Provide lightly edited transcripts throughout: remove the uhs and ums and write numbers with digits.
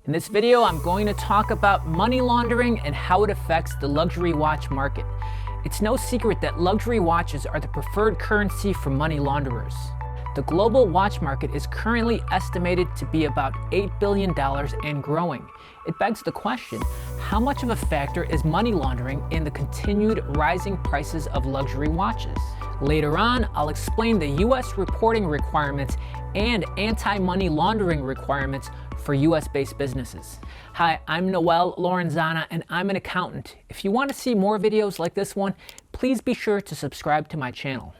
In this video, I'm going to talk about money laundering and how it affects the luxury watch market. It's no secret that luxury watches are the preferred currency for money launderers. The global watch market is currently estimated to be about $8 billion and growing. It begs the question, how much of a factor is money laundering in the continued rising prices of luxury watches? Later on, I'll explain the U.S. reporting requirements and anti-money laundering requirements for U.S.-based businesses. Hi, I'm Noel Lorenzana, and I'm an accountant. If you want to see more videos like this one, please be sure to subscribe to my channel.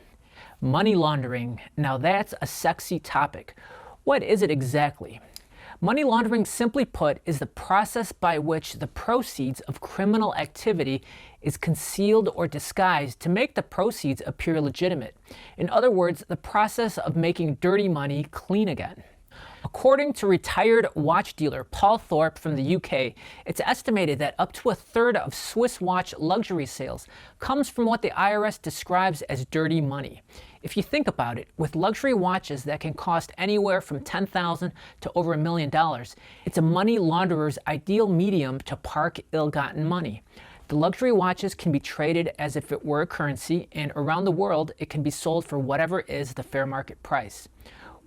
Money laundering, now that's a sexy topic. What is it exactly? Money laundering, simply put, is the process by which the proceeds of criminal activity is concealed or disguised to make the proceeds appear legitimate. In other words, the process of making dirty money clean again. According to retired watch dealer Paul Thorpe from the UK, it's estimated that up to a third of Swiss watch luxury sales comes from what the IRS describes as dirty money. If you think about it, with luxury watches that can cost anywhere from $10,000 to over $1 million, it's a money launderer's ideal medium to park ill-gotten money. The luxury watches can be traded as if it were a currency, and around the world it can be sold for whatever is the fair market price.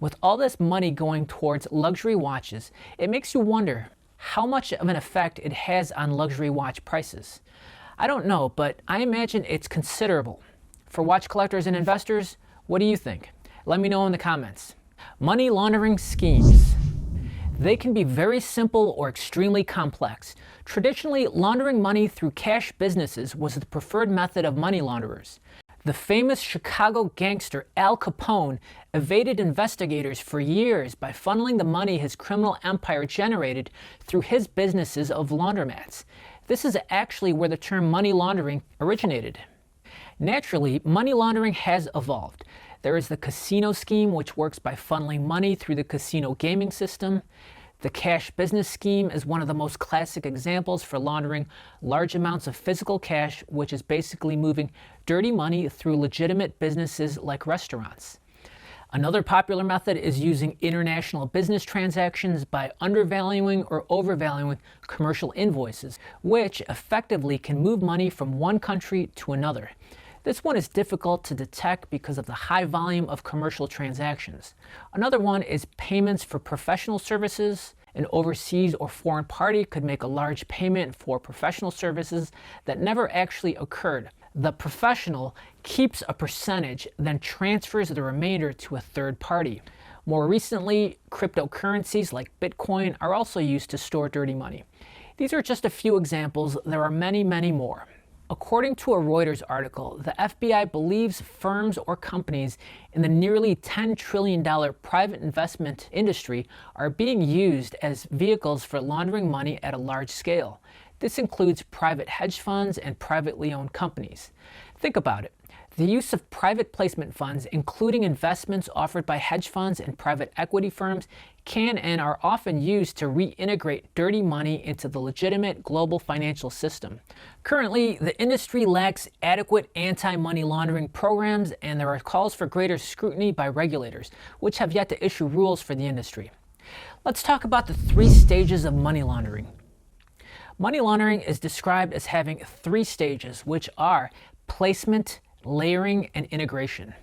With all this money going towards luxury watches, it makes you wonder how much of an effect it has on luxury watch prices. I don't know, but I imagine it's considerable. For watch collectors and investors, what do you think? Let me know in the comments. Money laundering schemes. They can be very simple or extremely complex. Traditionally, laundering money through cash businesses was the preferred method of money launderers. The famous Chicago gangster Al Capone evaded investigators for years by funneling the money his criminal empire generated through his businesses of laundromats. This is actually where the term money laundering originated. Naturally, money laundering has evolved. There is the casino scheme, which works by funneling money through the casino gaming system. The cash business scheme is one of the most classic examples for laundering large amounts of physical cash, which is basically moving dirty money through legitimate businesses like restaurants. Another popular method is using international business transactions by undervaluing or overvaluing commercial invoices, which effectively can move money from one country to another. This one is difficult to detect because of the high volume of commercial transactions. Another one is payments for professional services. An overseas or foreign party could make a large payment for professional services that never actually occurred. The professional keeps a percentage, then transfers the remainder to a third party. More recently, cryptocurrencies like Bitcoin are also used to store dirty money. These are just a few examples. There are many, many more. According to a Reuters article, the FBI believes firms or companies in the nearly $10 trillion private investment industry are being used as vehicles for laundering money at a large scale. This includes private hedge funds and privately owned companies. Think about it. The use of private placement funds, including investments offered by hedge funds and private equity firms, can and are often used to reintegrate dirty money into the legitimate global financial system. Currently, the industry lacks adequate anti-money laundering programs, and there are calls for greater scrutiny by regulators, which have yet to issue rules for the industry. Let's talk about the 3 stages of money laundering. Money laundering is described as having 3 stages, which are placement, layering, and integration.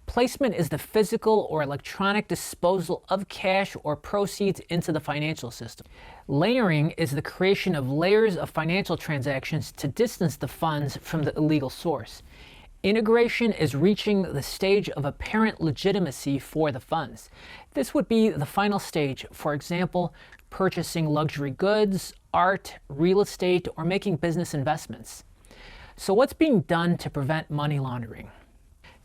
Placement is the physical or electronic disposal of cash or proceeds into the financial system. Layering is the creation of layers of financial transactions to distance the funds from the illegal source. Integration is reaching the stage of apparent legitimacy for the funds. This would be the final stage, for example, purchasing luxury goods, art, real estate, or making business investments. So what's being done to prevent money laundering?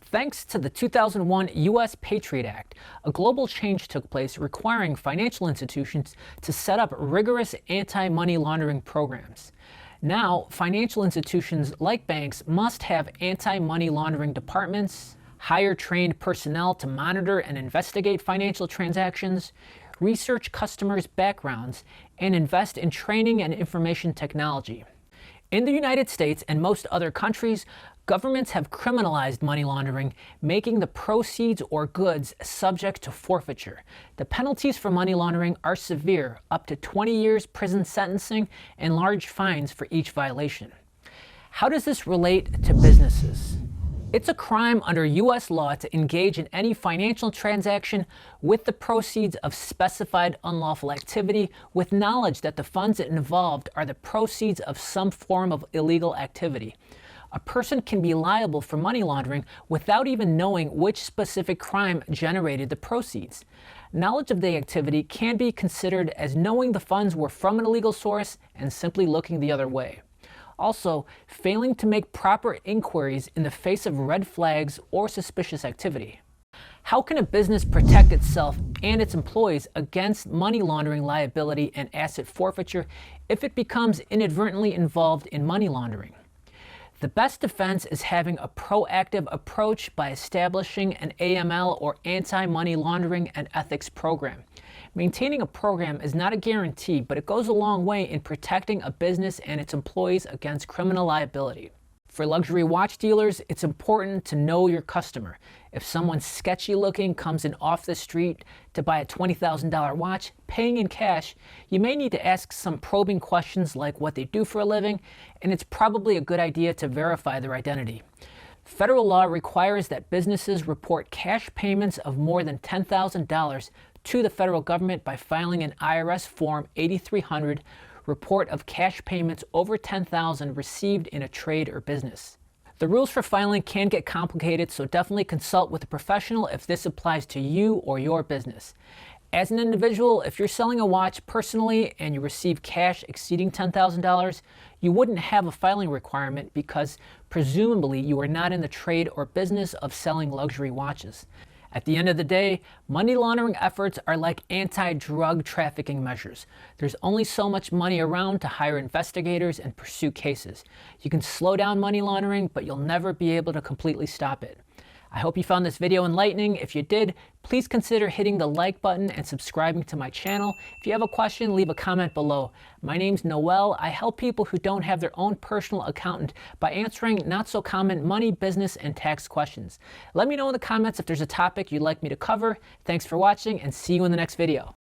Thanks to the 2001 U.S. Patriot Act, a global change took place requiring financial institutions to set up rigorous anti-money laundering programs. Now, financial institutions like banks must have anti-money laundering departments, hire trained personnel to monitor and investigate financial transactions, research customers' backgrounds, and invest in training and information technology. In the United States and most other countries, Governments have criminalized money laundering, making the proceeds or goods subject to forfeiture. The penalties for money laundering are severe, up to 20 years prison sentencing and large fines for each violation. How does this relate to businesses? It's a crime under U.S. law to engage in any financial transaction with the proceeds of specified unlawful activity with knowledge that the funds involved are the proceeds of some form of illegal activity. A person can be liable for money laundering without even knowing which specific crime generated the proceeds. Knowledge of the activity can be considered as knowing the funds were from an illegal source and simply looking the other way. Also, failing to make proper inquiries in the face of red flags or suspicious activity. How can a business protect itself and its employees against money laundering liability and asset forfeiture if it becomes inadvertently involved in money laundering? The best defense is having a proactive approach by establishing an AML or anti-money laundering and ethics program. Maintaining a program is not a guarantee, but it goes a long way in protecting a business and its employees against criminal liability. For luxury watch dealers, it's important to know your customer. If someone sketchy looking comes in off the street to buy a $20,000 watch, paying in cash, you may need to ask some probing questions like what they do for a living, and it's probably a good idea to verify their identity. Federal law requires that businesses report cash payments of more than $10,000 to the federal government by filing an IRS Form 8300 report of cash payments over $10,000 received in a trade or business. The rules for filing can get complicated, so definitely consult with a professional if this applies to you or your business. As an individual, if you're selling a watch personally and you receive cash exceeding $10,000, you wouldn't have a filing requirement because presumably you are not in the trade or business of selling luxury watches. At the end of the day, money laundering efforts are like anti-drug trafficking measures. There's only so much money around to hire investigators and pursue cases. You can slow down money laundering, but you'll never be able to completely stop it. I hope you found this video enlightening. If you did, please consider hitting the like button and subscribing to my channel. If you have a question, leave a comment below. My name's Noel. I help people who don't have their own personal accountant by answering not so common money, business, and tax questions. Let me know in the comments if there's a topic you'd like me to cover. Thanks for watching and see you in the next video.